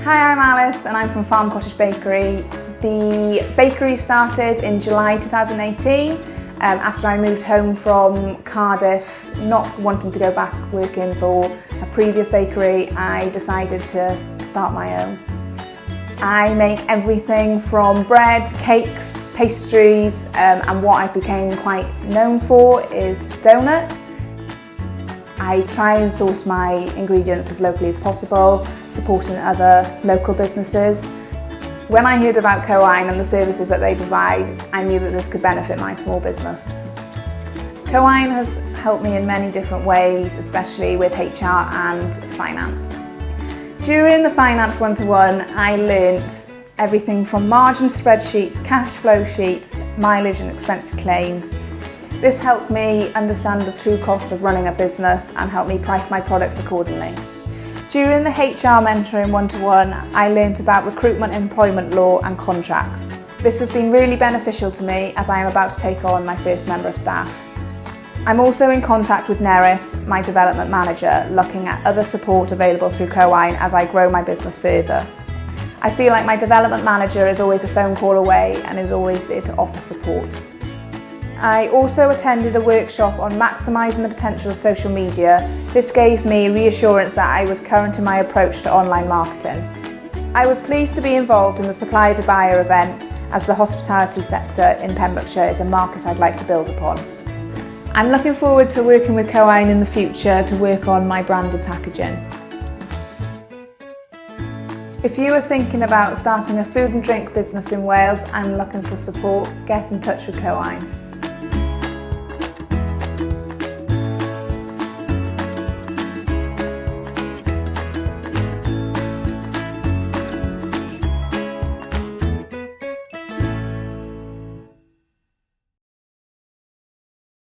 Hi, I'm Alice and I'm from Cottage Bakery. The bakery started in July 2018 after I moved home from Cardiff, not wanting to go back working for a previous bakery. I decided to start my own. I make everything from bread, cakes, pastries, and what I became quite known for is donuts. I try and source my ingredients as locally as possible, supporting other local businesses. When I heard about Cywain and the services that they provide, I knew that this could benefit my small business. Cywain has helped me in many different ways, especially with HR and finance. During the finance one-to-one, I learnt everything from margin spreadsheets, cash flow sheets, mileage and expense claims. This helped me understand the true cost of running a business and helped me price my products accordingly. During the HR mentoring one-to-one, I learnt about recruitment, employment law and contracts. This has been really beneficial to me as I am about to take on my first member of staff. I'm also in contact with Neris, my development manager, looking at other support available through Cywain as I grow my business further. I feel like my development manager is always a phone call away and is always there to offer support. I also attended a workshop on maximising the potential of social media. This gave me reassurance that I was current in my approach to online marketing. I was pleased to be involved in the Supplier to Buyer event, as the hospitality sector in Pembrokeshire is a market I'd like to build upon. I'm looking forward to working with Cywain in the future to work on my branded packaging. If you are thinking about starting a food and drink business in Wales and looking for support, get in touch with Cywain.